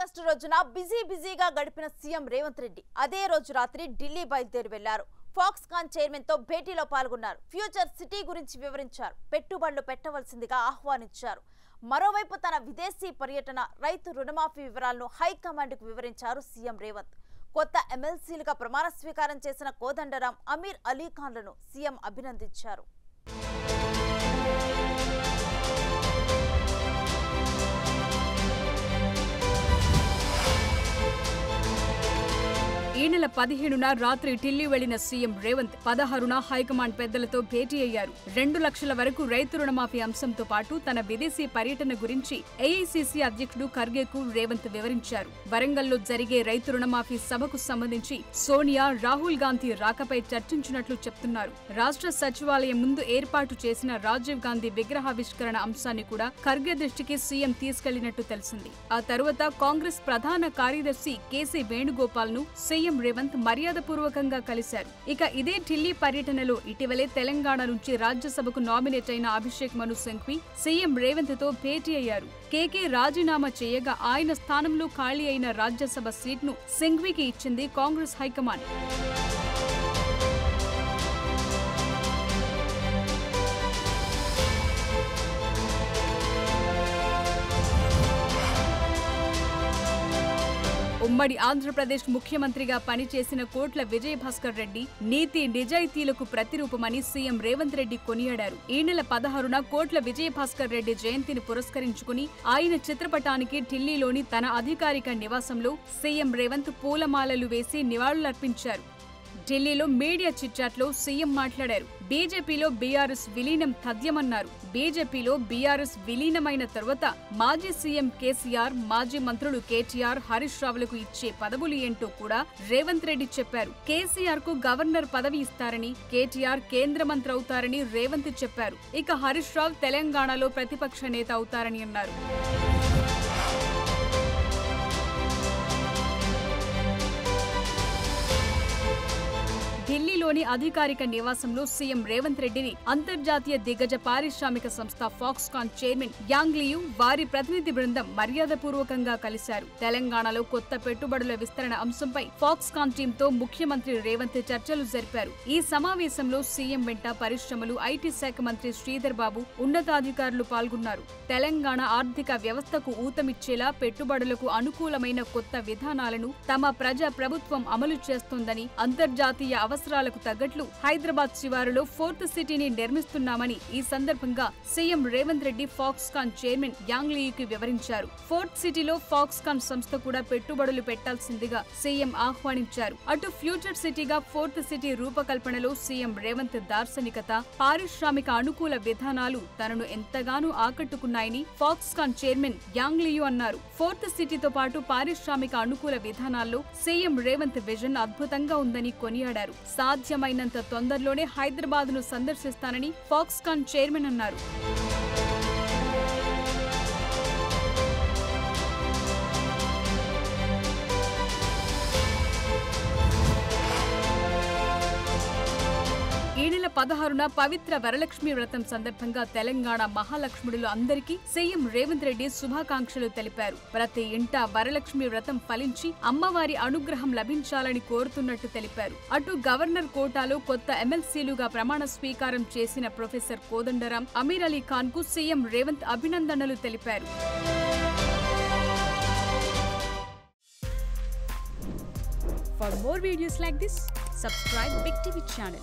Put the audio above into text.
August రోజున బిజీగా గడిపిన సీఎం రేవంత్ రెడ్డి అదే రోజు రాత్రి ఢిల్లీ బయలుదేరి వెళ్లారు. ఫాక్స్కాన్ చైర్మన్ తో భేటీలో పాల్గొన్నారు. ఫ్యూచర్ సిటీ గురించి వివరించారు. పెట్టుబడులు పెట్టవలసిందిగా ఆహ్వానించారు. మరోవైపు తన విదేశీ పర్యటన, రైతు రుణమాఫీ వివరాలను హైకమాండ్కు వివరించారు సీఎం రేవంత్. కొత్త ఎమ్మెల్సీలుగా ప్రమాణ స్వీకారం చేసిన కోదండరాం, అమీర్ అలీ ఖాన్లను సీఎం అభినందించారు. ఈ నెల 15న రాత్రి ఢిల్లీ వెళ్లిన సీఎం రేవంత్ 16న హైకమాండ్ పెద్దలతో భేటీ అయ్యారు. 2 లక్షల వరకు రైతు రుణమాఫీ అంశంతో పాటు తన విదేశీ పర్యటన గురించి ఏఐసీసీ అధ్యక్షుడు ఖర్గేకు రేవంత్ వివరించారు. వరంగల్లో జరిగే రైతు రుణమాఫీ సభకు సంబంధించి సోనియా, రాహుల్ గాంధీ రాకపై చర్చించినట్లు చెప్తున్నారు. రాష్ట్ర సచివాలయం ముందు ఏర్పాటు చేసిన రాజీవ్ గాంధీ విగ్రహావిష్కరణ అంశాన్ని కూడా ఖర్గే దృష్టికి సీఎం తీసుకెళ్లినట్టు తెలిసింది. ఆ తరువాత కాంగ్రెస్ ప్రధాన కార్యదర్శి కేసీ వేణుగోపాల్ ను సీఎం రేవంత్ మర్యాదపూర్వకంగా కలిశారు. ఇక ఇదే ఢిల్లీ పర్యటనలో ఇటీవలే తెలంగాణ నుంచి రాజ్యసభకు నామినేట్ అయిన అభిషేక్ మను సింఘ్వి సీఎం రేవంత్ తో భేటీ అయ్యారు. కేకే రాజీనామా చేయగా ఆయన స్థానంలో ఖాళీ అయిన రాజ్యసభ సీట్ను సింఘ్వికి ఇచ్చింది కాంగ్రెస్ హైకమాండ్. ఉమ్మడి ఆంధ్రప్రదేశ్ ముఖ్యమంత్రిగా పనిచేసిన కోట్ల విజయభాస్కర్ రెడ్డి నీతి నిజాయితీలకు ప్రతిరూపమని సీఎం రేవంత్ రెడ్డి కొనియాడారు. ఈ నెల 16న కోట్ల విజయభాస్కర్ రెడ్డి జయంతిని పురస్కరించుకుని ఆయన చిత్రపటానికి ఢిల్లీలోని తన అధికారిక నివాసంలో సీఎం రేవంత్ పూలమాలలు వేసి నివాళులర్పించారు. ఢిల్లీలో మీడియా చిట్చాట్లో సీఎం మాట్లాడారు. బీజేపీలో బీఆర్ఎస్ విలీనం తథ్యమన్నారు. బీజేపీలో బీఆర్ఎస్ విలీనమైన తర్వాత మాజీ సీఎం కేసీఆర్, మాజీ మంత్రులు కేటీఆర్, హరీష్ రావులకు ఇచ్చే పదవులు ఏంటో కూడా రేవంత్ రెడ్డి చెప్పారు. కేసీఆర్ కు గవర్నర్ పదవి ఇస్తారని, కేటీఆర్ కేంద్ర మంత్రి అవుతారని రేవంత్ చెప్పారు. ఇక హరీష్ రావు తెలంగాణలో ప్రతిపక్ష నేత అవుతారని అన్నారు. ఢిల్లీలోని అధికారిక నివాసంలో సీఎం రేవంత్ రెడ్డిని అంతర్జాతీయ దిగ్గజ పారిశ్రామిక సంస్థ ఫాక్స్కాన్ చైర్మన్ యాంగ్ లియు, వారి ప్రతినిధి బృందం మర్యాదపూర్వకంగా కలిశారు. తెలంగాణలో కొత్త పెట్టుబడుల విస్తరణ అంశంపై ఫాక్స్కాన్ టీంతో ముఖ్యమంత్రి రేవంత్ చర్చలు జరిపారు. ఈ సమావేశంలో సీఎం వెంట పరిశ్రమలు, ఐటీ శాఖ మంత్రి శ్రీధర్ బాబు, ఉన్నతాధికారులు పాల్గొన్నారు. తెలంగాణ ఆర్థిక వ్యవస్థకు ఊతమిచ్చేలా పెట్టుబడులకు అనుకూలమైన కొత్త విధానాలను తమ ప్రజా ప్రభుత్వం అమలు చేస్తోందని, అంతర్జాతీయ అవసరాలకు తగ్గట్లు హైదరాబాద్ శివారులో 4th సిటీని నిర్మిస్తున్నామని ఈ సందర్భంగా CM Revanth Reddy Foxconn chairman Young లియుకి వివరించారు. 4th సిటీలో ఫాక్స్కాన్ సంస్థ కూడా పెట్టుబడులు పెట్టాల్సిందిగా సీఎం ఆహ్వానించారు. అటు ఫ్యూచర్ సిటీగా 4th సిటీ రూపకల్పనలో సీఎం రేవంత్ దార్శనికత, పారిశ్రామిక అనుకూల విధానాలు తనను ఎంతగానో ఆకట్టుకున్నాయని ఫాక్స్కాన్ చైర్మన్ యాంగ్ లియు అన్నారు. 4th సిటీతో పాటు పారిశ్రామిక అనుకూల విధానాల్లో సీఎం రేవంత్ విజన్ అద్భుతంగా ఉందని కొనియాడారు. సాధ్యమైనంత తొందరలోనే హైదరాబాద్ ను సందర్శిస్తానని ఫాక్స్కాన్ చైర్మన్ అన్నారు. ఈ నెల 16న పవిత్ర వరలక్ష్మి వ్రతం సందర్భంగా తెలంగాణ మహాలక్ష్ముడులు అందరికీ సీఎం రేవంత్ రెడ్డి శుభాకాంక్షలు తెలిపారు. ప్రతి ఇంట వరలక్ష్మి వ్రతం ఫలించి అమ్మవారి అనుగ్రహం లభించాలని కోరుతున్నట్టు తెలిపారు. అటు గవర్నర్ కోటాలో కొత్త ఎమ్మెల్సీలుగా ప్రమాణ స్వీకారం చేసిన ప్రొఫెసర్ కోదండరాం, అమీర్ అలీ ఖాన్ కు సీఎం రేవంత్ అభినందనలు తెలిపారు. For more videos like this, subscribe Big TV channel.